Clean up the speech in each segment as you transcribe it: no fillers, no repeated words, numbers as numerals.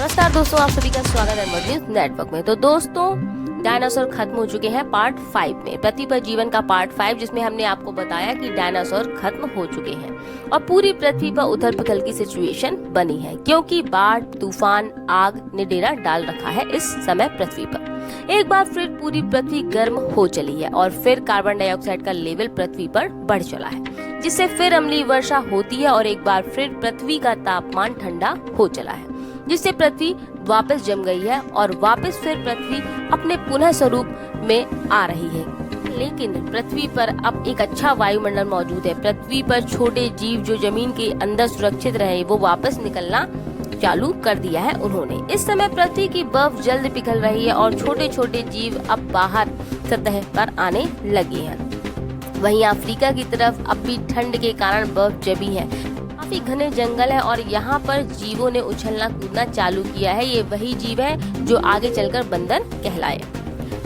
नमस्कार दोस्तों, आप सभी का स्वागत है एनमोड न्यूज नेटवर्क में। तो दोस्तों, डायनासोर खत्म हो चुके हैं पार्ट 5 में, पृथ्वी पर जीवन का पार्ट 5, जिसमें हमने आपको बताया कि डायनासोर खत्म हो चुके हैं और पूरी पृथ्वी पर उथल पुथल की सिचुएशन बनी है, क्योंकि बाढ़, तूफान, आग ने डेरा डाल रखा है इस समय पृथ्वी पर। एक बार फिर पूरी पृथ्वी गर्म हो चली है और फिर कार्बन डाइऑक्साइड का लेवल पृथ्वी पर बढ़ चला है, जिससे फिर अम्लीय वर्षा होती है और एक बार फिर पृथ्वी का तापमान ठंडा हो चला है, जिससे पृथ्वी वापस जम गई है और वापस फिर पृथ्वी अपने पुनः स्वरूप में आ रही है। लेकिन पृथ्वी पर अब एक अच्छा वायुमंडल मौजूद है। पृथ्वी पर छोटे जीव जो जमीन के अंदर सुरक्षित रहे, वो वापस निकलना चालू कर दिया है उन्होंने। इस समय पृथ्वी की बर्फ जल्द पिघल रही है और छोटे छोटे जीव अब बाहर सतह पर आने लगे हैं। वहीं अफ्रीका की तरफ अब भी ठंड के कारण बर्फ जमी है। काफी घने जंगल है और यहाँ पर जीवों ने उछलना कूदना चालू किया है। ये वही जीव है जो आगे चलकर बंदर कहलाए।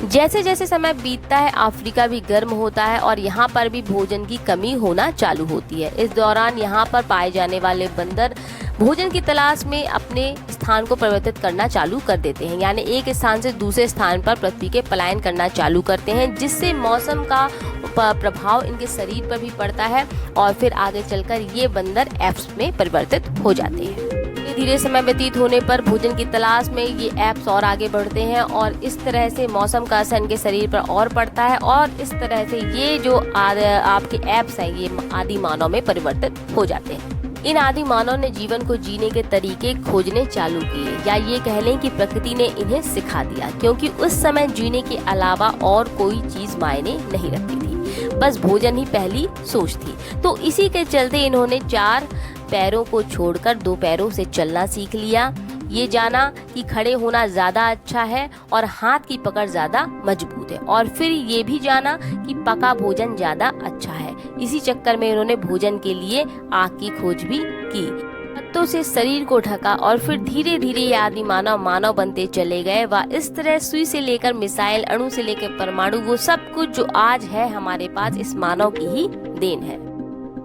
जैसे जैसे समय बीतता है, अफ्रीका भी गर्म होता है और यहाँ पर भी भोजन की कमी होना चालू होती है। इस दौरान यहाँ पर पाए जाने वाले बंदर भोजन की तलाश में अपने स्थान को परिवर्तित करना चालू कर देते हैं, यानी एक स्थान से दूसरे स्थान पर पृथ्वी के पलायन करना चालू करते हैं, जिससे मौसम का प्रभाव इनके शरीर पर भी पड़ता है और फिर आगे चलकर ये बंदर एप्स में परिवर्तित हो जाते हैं। धीरे धीरे समय व्यतीत होने पर भोजन की तलाश में ये एप्स और आगे बढ़ते हैं और इस तरह से मौसम का असर इनके शरीर पर और पड़ता है और इस तरह से ये जो आपके एप्स हैं, ये आदि मानव में परिवर्तित हो जाते हैं। इन आदि मानव ने जीवन को जीने के तरीके खोजने चालू किए, या ये कह लें कि प्रकृति ने इन्हें सिखा दिया, क्योंकि उस समय जीने के अलावा और कोई चीज मायने नहीं रखती थी, बस भोजन ही पहली सोच थी। तो इसी के चलते इन्होंने 4 पैरों को छोड़कर 2 पैरों से चलना सीख लिया। ये जाना कि खड़े होना ज्यादा अच्छा है और हाथ की पकड़ ज्यादा मजबूत है, और फिर ये भी जाना कि पका भोजन ज्यादा अच्छा है। इसी चक्कर में इन्होंने भोजन के लिए आग की खोज भी की। पत्तों से शरीर को ढका और फिर धीरे धीरे ये आदि मानव बनते चले गए। वह इस तरह सुई से लेकर मिसाइल, अणु से लेकर परमाणु, वो सब कुछ जो आज है हमारे पास, इस मानव की ही देन है।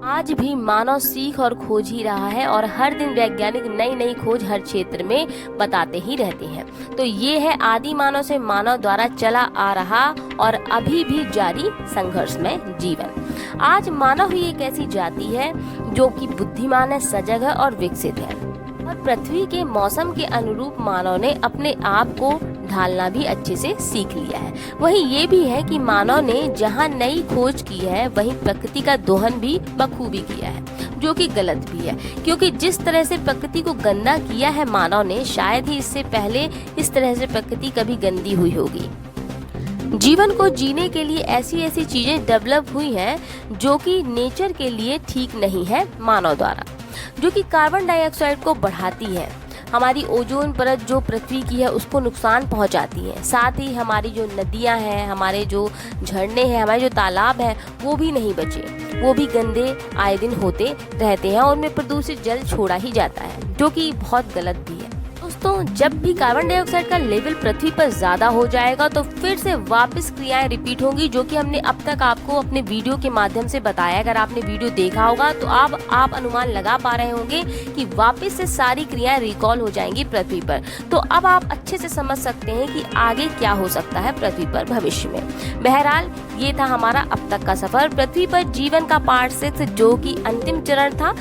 आज भी मानव सीख और खोज ही रहा है और हर दिन वैज्ञानिक नई नई खोज हर क्षेत्र में बताते ही रहते हैं। तो ये है आदि मानव से मानव द्वारा चला आ रहा और अभी भी जारी संघर्षमय जीवन। आज मानव ही एक ऐसी जाति है जो कि बुद्धिमान है, सजग है और विकसित है, और पृथ्वी के मौसम के अनुरूप मानव ने अपने आप को ढालना भी अच्छे से सीख लिया है। वहीं ये भी है कि मानव ने जहां नई खोज की है, वहीं प्रकृति का दोहन भी बखूबी किया है, जो कि गलत भी है, क्योंकि जिस तरह से प्रकृति को गंदा किया है मानव ने, शायद ही इससे पहले इस तरह से प्रकृति कभी गंदी हुई होगी। जीवन को जीने के लिए ऐसी ऐसी चीजें डेवलप हुई हैं जो कि नेचर के लिए ठीक नहीं है मानव द्वारा, जो कि कार्बन डाइऑक्साइड को बढ़ाती है, हमारी ओजोन परत जो पृथ्वी की है उसको नुकसान पहुंचाती है। साथ ही हमारी जो नदियां हैं, हमारे जो झरने हैं, हमारे जो तालाब हैं, वो भी नहीं बचे, वो भी गंदे आए दिन होते रहते हैं और उनमें प्रदूषित जल छोड़ा ही जाता है, जो कि बहुत गलत भी है। दोस्तों, जब भी कार्बन डाइऑक्साइड का लेवल पृथ्वी पर ज्यादा हो जाएगा तो फिर से वापस क्रियाएं रिपीट होंगी, जो कि हमने अब तक आपको अपने वीडियो के माध्यम से बताया। अगर आपने वीडियो देखा होगा तो आप अनुमान लगा पा रहे होंगे कि वापस से सारी क्रियाएं रिकॉल हो जाएंगी पृथ्वी पर। तो अब आप अच्छे से समझ सकते हैं कि आगे क्या हो सकता है पृथ्वी पर भविष्य में। बहरहाल, ये था हमारा अब तक का सफर पृथ्वी पर जीवन का पार्ट 6, जो कि अंतिम चरण था।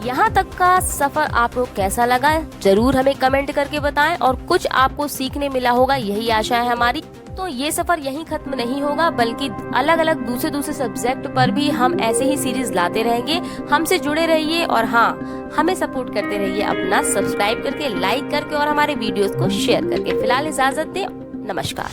यहाँ तक का सफर आपको कैसा लगा, जरूर हमें कमेंट करके बताएं, और कुछ आपको सीखने मिला होगा, यही आशा है हमारी। तो ये सफर यहीं खत्म नहीं होगा, बल्कि अलग अलग दूसरे सब्जेक्ट पर भी हम ऐसे ही सीरीज लाते रहेंगे। हमसे जुड़े रहिए और हाँ, हमें सपोर्ट करते रहिए, अपना सब्सक्राइब करके, लाइक करके और हमारे वीडियोस को शेयर करके। फिलहाल इजाजत दें, नमस्कार।